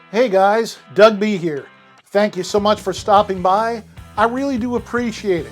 Hey guys, Doug B here. Thank you so much for stopping by. I really do appreciate it.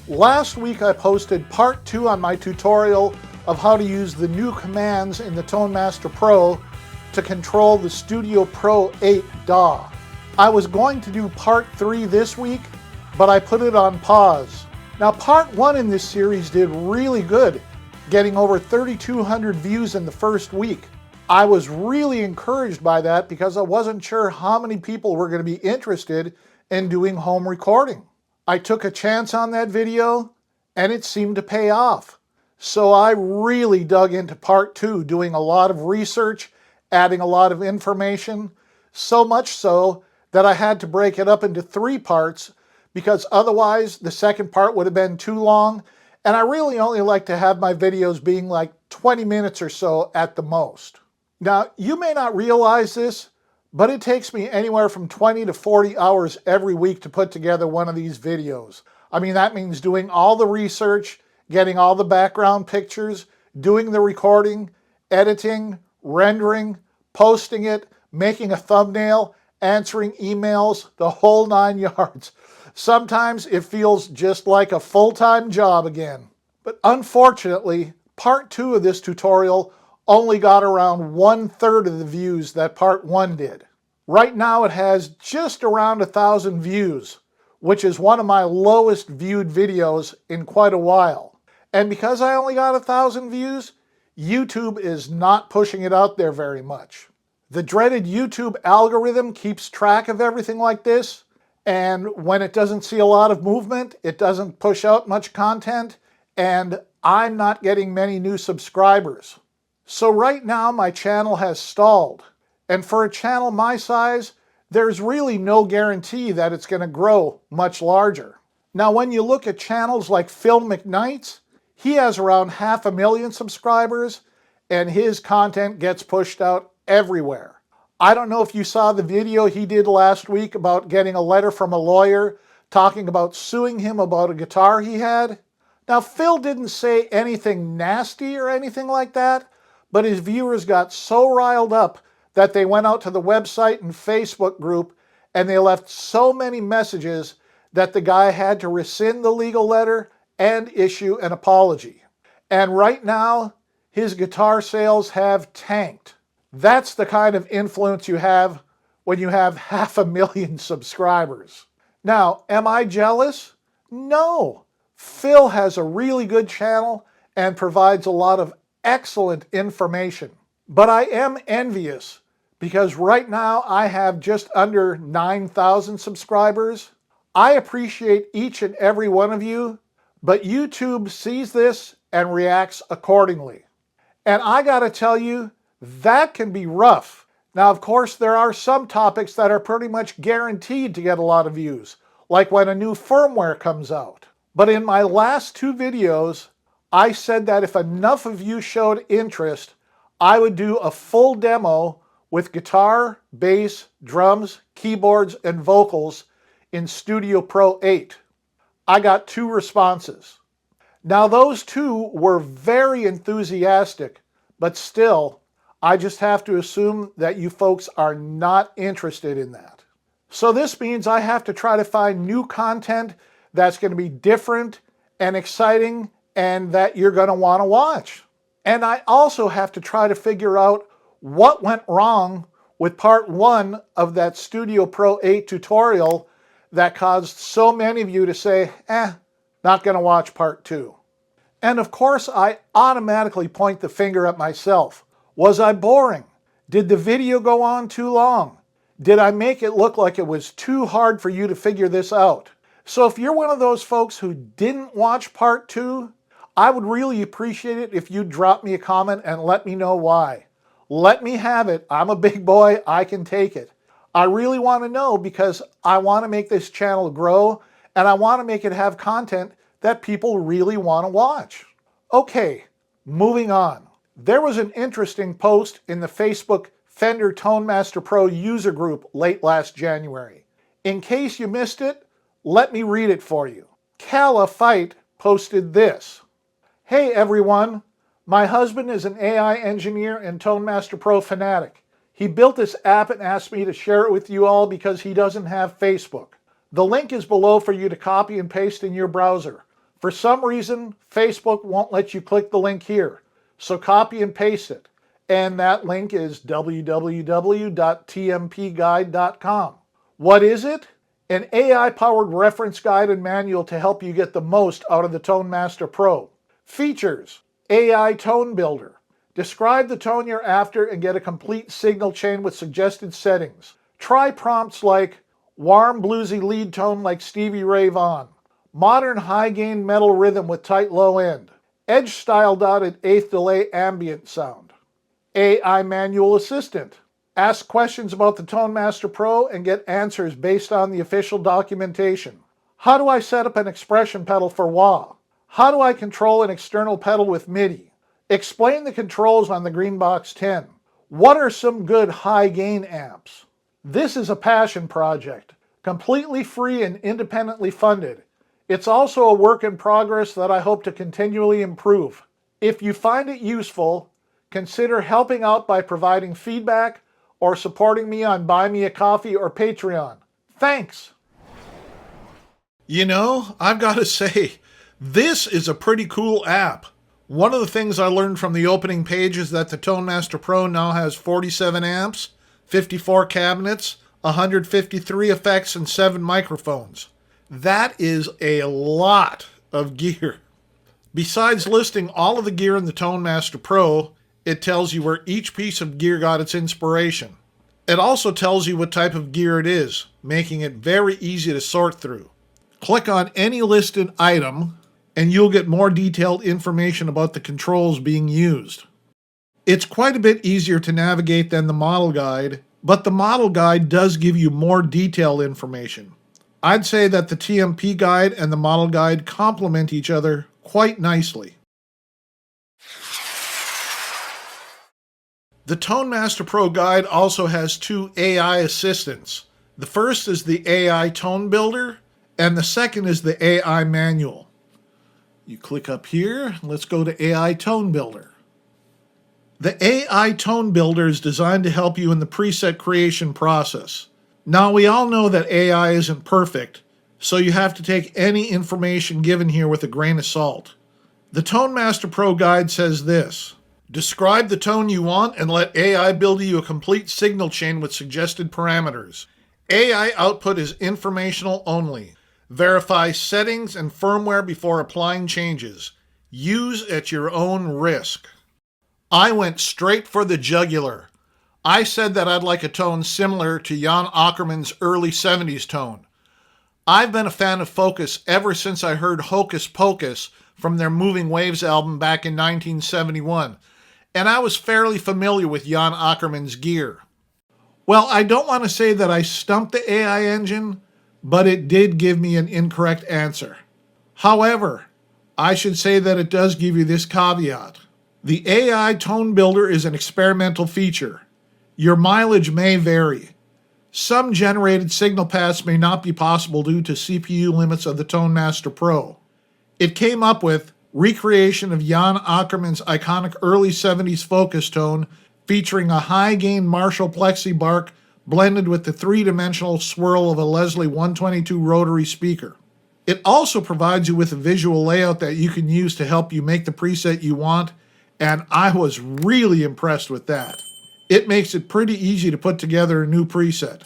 Last week I posted part 2 on my tutorial of how to use the new commands in the ToneMaster Pro to control the Studio Pro 8 DAW. I was going to do part 3 this week, but I put it on pause. Now part 1 in this series did really good, getting over 3,200 views in the first week. I was really encouraged by that because I wasn't sure how many people were going to be interested in doing home recording. I took a chance on that video and it seemed to pay off. So I really dug into part 2, doing a lot of research, adding a lot of information, so much so that I had to break it up into 3 parts because otherwise the second part would have been too long, and I really only like to have my videos being like 20 minutes or so at the most. Now, you may not realize this, but it takes me anywhere from 20 to 40 hours every week to put together one of these videos. I mean, that means doing all the research, getting all the background pictures, doing the recording, editing, rendering, posting it, making a thumbnail, answering emails, the whole 9 yards. Sometimes it feels just like a full-time job again. But unfortunately, part 2 of this tutorial only got around 1/3 of the views that part 1 did. Right now it has just around 1,000 views, which is one of my lowest viewed videos in quite a while. And because I only got 1,000 views, YouTube is not pushing it out there very much. The dreaded YouTube algorithm keeps track of everything like this, and when it doesn't see a lot of movement, it doesn't push out much content, and I'm not getting many new subscribers. So right now my channel has stalled, and for a channel my size, there's really no guarantee that it's going to grow much larger. Now when you look at channels like Phil McKnight's, he has around 500,000 subscribers, and his content gets pushed out everywhere. I don't know if you saw the video he did last week about getting a letter from a lawyer talking about suing him about a guitar he had. Now Phil didn't say anything nasty or anything like that, but his viewers got so riled up that they went out to the website and Facebook group and they left so many messages that the guy had to rescind the legal letter and issue an apology. And right now, his guitar sales have tanked. That's the kind of influence you have when you have 500,000 subscribers. Now, am I jealous? No. Phil has a really good channel and provides a lot of excellent information. But I am envious because right now I have just under 9,000 subscribers. I appreciate each and every one of you, but YouTube sees this and reacts accordingly. And I gotta tell you, that can be rough. Now, of course, there are some topics that are pretty much guaranteed to get a lot of views, like when a new firmware comes out. But in my last 2 videos, I said that if enough of you showed interest, I would do a full demo with guitar, bass, drums, keyboards, and vocals in Studio Pro 8. I got 2 responses. Now those 2 were very enthusiastic, but still, I just have to assume that you folks are not interested in that. So this means I have to try to find new content that's going to be different and exciting and that you're going to want to watch. And I also have to try to figure out what went wrong with part 1 of that Studio Pro 8 tutorial that caused so many of you to say, not going to watch part 2. And of course, I automatically point the finger at myself. Was I boring? Did the video go on too long? Did I make it look like it was too hard for you to figure this out? So if you're one of those folks who didn't watch part 2, I would really appreciate it if you'd drop me a comment and let me know why. Let me have it. I'm a big boy. I can take it. I really want to know because I want to make this channel grow and I want to make it have content that people really want to watch. Okay, moving on. There was an interesting post in the Facebook Fender ToneMaster Pro user group late last January. In case you missed it, let me read it for you. Calla Fight posted this. Hey everyone, my husband is an AI engineer and ToneMaster Pro fanatic. He built this app and asked me to share it with you all because he doesn't have Facebook. The link is below for you to copy and paste in your browser. For some reason, Facebook won't let you click the link here, so copy and paste it. And that link is www.tmpguide.com. What is it? An AI-powered reference guide and manual to help you get the most out of the Tone Master Pro. Features: AI Tone Builder. Describe the tone you're after and get a complete signal chain with suggested settings. Try prompts like warm bluesy lead tone like Stevie Ray Vaughan, modern high-gain metal rhythm with tight low end, edge style dotted eighth delay ambient sound. AI Manual Assistant. Ask questions about the Tone Master Pro and get answers based on the official documentation. How do I set up an expression pedal for wah? How do I control an external pedal with MIDI? Explain the controls on the Greenbox 10. What are some good high-gain amps? This is a passion project, completely free and independently funded. It's also a work in progress that I hope to continually improve. If you find it useful, consider helping out by providing feedback or supporting me on Buy Me a Coffee or Patreon. Thanks! You know, I've got to say, this is a pretty cool app. One of the things I learned from the opening page is that the Tone Master Pro now has 47 amps, 54 cabinets, 153 effects, and 7 microphones. That is a lot of gear. Besides listing all of the gear in the Tone Master Pro, it tells you where each piece of gear got its inspiration. It also tells you what type of gear it is, making it very easy to sort through. Click on any listed item, and you'll get more detailed information about the controls being used. It's quite a bit easier to navigate than the model guide, but the model guide does give you more detailed information. I'd say that the TMP guide and the model guide complement each other quite nicely. The Tone Master Pro guide also has 2 AI assistants. The first is the AI Tone Builder, and the second is the AI Manual. You click up here, let's go to AI Tone Builder. The AI Tone Builder is designed to help you in the preset creation process. Now, we all know that AI isn't perfect, so you have to take any information given here with a grain of salt. The Tone Master Pro guide says this: describe the tone you want and let AI build you a complete signal chain with suggested parameters. AI output is informational only. Verify settings and firmware before applying changes. Use at your own risk. I went straight for the jugular. I said that I'd like a tone similar to Jan Ackerman's early 70s tone. I've been a fan of Focus ever since I heard Hocus Pocus from their Moving Waves album back in 1971. And I was fairly familiar with Jan Ackerman's gear. Well, I don't want to say that I stumped the AI engine, but it did give me an incorrect answer. However, I should say that it does give you this caveat. The AI Tone Builder is an experimental feature. Your mileage may vary. Some generated signal paths may not be possible due to CPU limits of the Tone Master Pro. It came up with recreation of Jan Ackerman's iconic early 70s Focus tone featuring a high-gain Marshall Plexi Bark blended with the three-dimensional swirl of a Leslie 122 rotary speaker. It also provides you with a visual layout that you can use to help you make the preset you want, and I was really impressed with that. It makes it pretty easy to put together a new preset.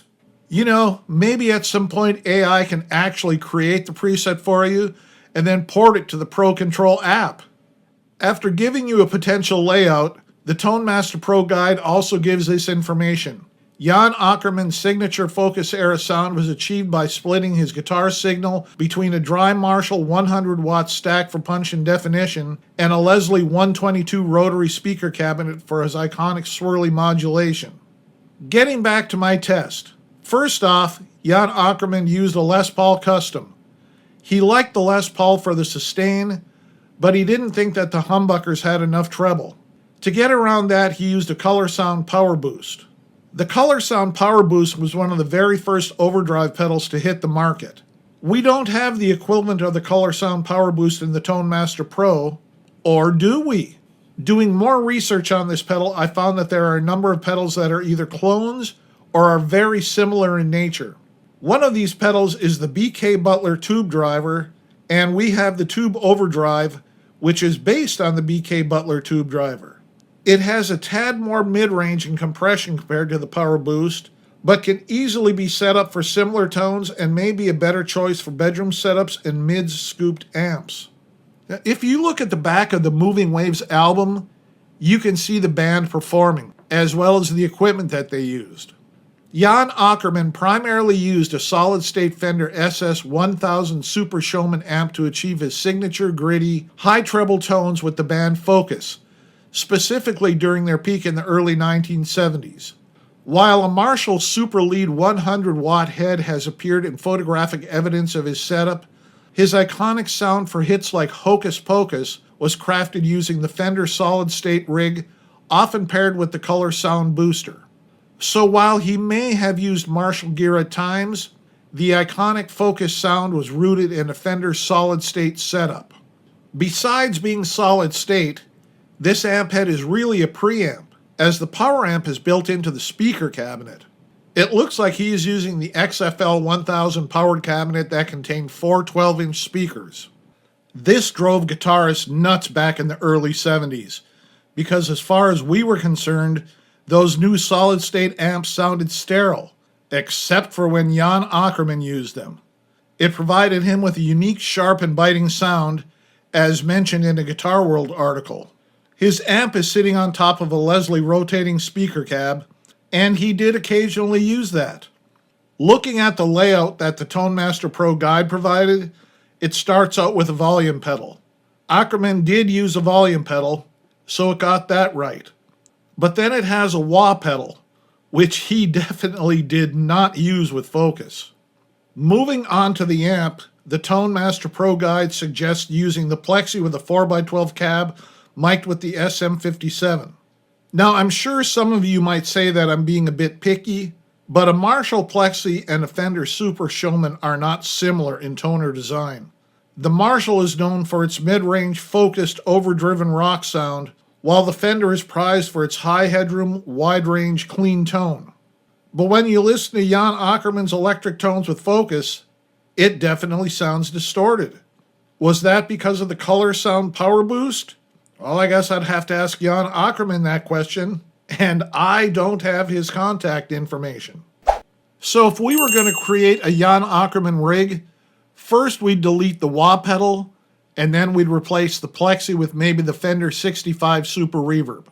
You know, maybe at some point AI can actually create the preset for you and then port it to the Pro Control app. After giving you a potential layout, the Tone Master Pro guide also gives this information. Jan Ackerman's signature Focus era sound was achieved by splitting his guitar signal between a dry Marshall 100-watt stack for punch and definition and a Leslie 122 rotary speaker cabinet for his iconic swirly modulation. Getting back to my test. First off, Jan Ackerman used a Les Paul Custom. He liked the Les Paul for the sustain, but he didn't think that the humbuckers had enough treble. To get around that, he used a Color Sound Power Boost. The Color Sound Power Boost was one of the very first overdrive pedals to hit the market. We don't have the equivalent of the Color Sound Power Boost in the Tone Master Pro, or do we? Doing more research on this pedal, I found that there are a number of pedals that are either clones or are very similar in nature. One of these pedals is the BK Butler tube driver, and we have the tube overdrive, which is based on the BK Butler tube driver. It has a tad more mid-range and compression compared to the Power Boost, but can easily be set up for similar tones and may be a better choice for bedroom setups and mid-scooped amps. Now, if you look at the back of the Moving Waves album, you can see the band performing, as well as the equipment that they used. Jan Ackerman primarily used a solid-state Fender SS1000 Super Showman amp to achieve his signature gritty, high treble tones with the band Focus, specifically during their peak in the early 1970s. While a Marshall Super Lead 100-watt head has appeared in photographic evidence of his setup, his iconic sound for hits like Hocus Pocus was crafted using the Fender solid-state rig, often paired with the Color Sound Booster. So while he may have used Marshall gear at times, the iconic Focus sound was rooted in a Fender solid-state setup. Besides being solid-state, this amp head is really a preamp, as the power amp is built into the speaker cabinet. It looks like he is using the XFL 1000 powered cabinet that contained 4 12-inch speakers. This drove guitarists nuts back in the early 70s, because as far as we were concerned, those new solid-state amps sounded sterile, except for when Jan Ackerman used them. It provided him with a unique, sharp, and biting sound, as mentioned in a Guitar World article. His amp is sitting on top of a Leslie rotating speaker cab, and he did occasionally use that. Looking at the layout that the Tone Master Pro guide provided, it starts out with a volume pedal. Ackerman did use a volume pedal, so it got that right. But then it has a wah pedal, which he definitely did not use with Focus. Moving on to the amp, the Tone Master Pro guide suggests using the Plexi with a 4x12 cab mic'd with the SM57. Now, I'm sure some of you might say that I'm being a bit picky, but a Marshall Plexi and a Fender Super Showman are not similar in tone or design. The Marshall is known for its mid-range, focused, overdriven rock sound, while the Fender is prized for its high headroom, wide-range, clean tone. But when you listen to Jan Ackerman's electric tones with Focus, it definitely sounds distorted. Was that because of the Color Sound Power Boost? Well, I guess I'd have to ask Jan Ackerman that question, and I don't have his contact information. So if we were going to create a Jan Ackerman rig, first we'd delete the wah pedal, and then we'd replace the Plexi with maybe the Fender 65 Super Reverb.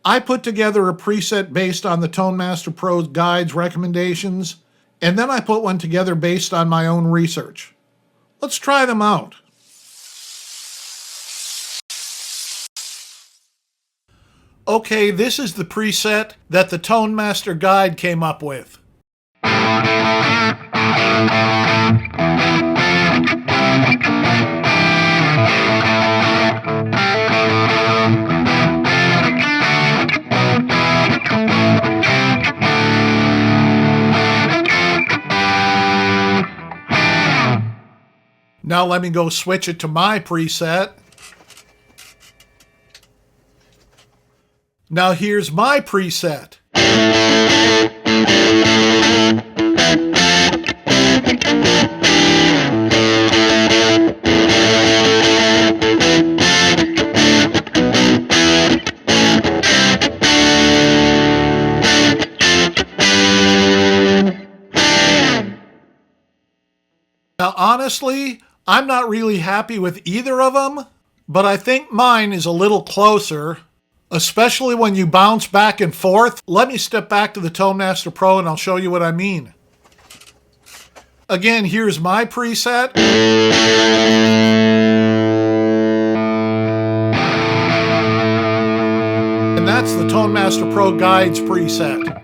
I put together a preset based on the Tone Master Pro's guide's recommendations, and then I put one together based on my own research. Let's try them out. Okay, this is the preset that the Tone Master Guide came up with. Now let me go switch it to my preset. Now here's my preset. Now honestly, I'm not really happy with either of them, but I think mine is a little closer. Especially when you bounce back and forth. Let me step back to the Tone Master Pro and I'll show you what I mean. Again, here's my preset. And that's the Tone Master Pro Guide's preset.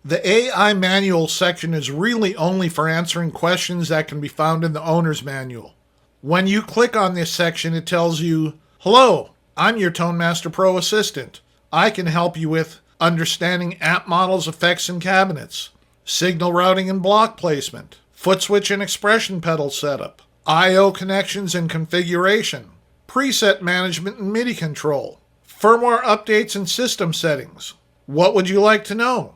The AI manual section is really only for answering questions that can be found in the owner's manual. When you click on this section, it tells you, "Hello, I'm your ToneMaster Pro assistant. I can help you with understanding amp models, effects, and cabinets, signal routing and block placement, foot switch and expression pedal setup, I/O connections and configuration, preset management and MIDI control, firmware updates and system settings. What would you like to know?"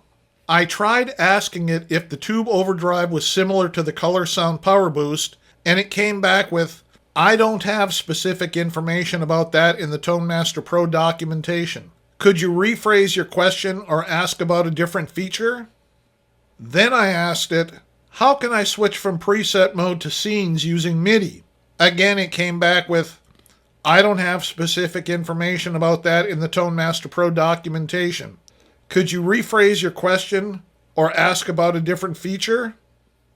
I tried asking it if the tube overdrive was similar to the Color Sound Power Boost, and it came back with, "I don't have specific information about that in the ToneMaster Pro documentation. Could you rephrase your question or ask about a different feature?" Then I asked it, "How can I switch from preset mode to scenes using MIDI?" Again, it came back with, "I don't have specific information about that in the ToneMaster Pro documentation. Could you rephrase your question or ask about a different feature?"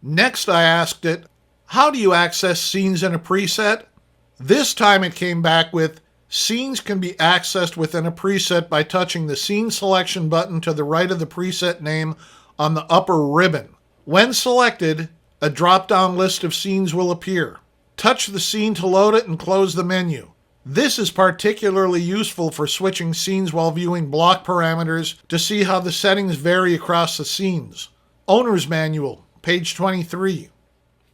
Next, I asked it, "How do you access scenes in a preset?" This time it came back with, "Scenes can be accessed within a preset by touching the scene selection button to the right of the preset name on the upper ribbon. When selected, a drop-down list of scenes will appear. Touch the scene to load it and close the menu. This is particularly useful for switching scenes while viewing block parameters to see how the settings vary across the scenes." Owner's Manual, page 23.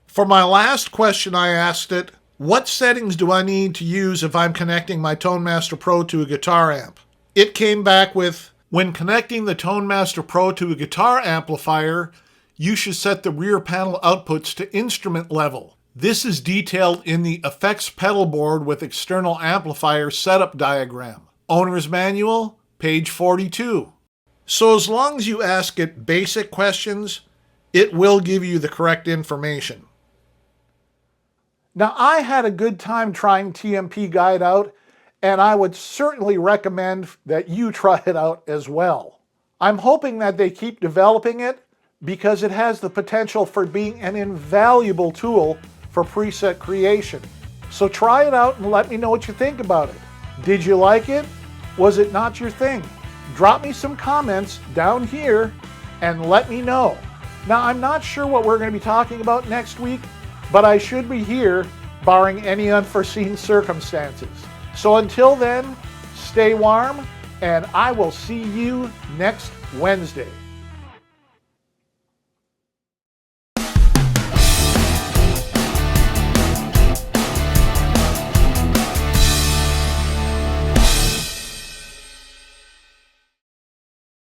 For my last question, I asked it, "What settings do I need to use if I'm connecting my ToneMaster Pro to a guitar amp?" It came back with, "When connecting the ToneMaster Pro to a guitar amplifier, you should set the rear panel outputs to instrument level. This is detailed in the Effects Pedal Board with External Amplifier Setup Diagram." Owner's Manual, page 42. So as long as you ask it basic questions, it will give you the correct information. Now, I had a good time trying TMPGuide out, and I would certainly recommend that you try it out as well. I'm hoping that they keep developing it because it has the potential for being an invaluable tool for preset creation. So try it out and let me know what you think about it. Did you like it? Was it not your thing? Drop me some comments down here and let me know. Now, I'm not sure what we're going to be talking about next week, but I should be here barring any unforeseen circumstances. So until then, stay warm, and I will see you next Wednesday.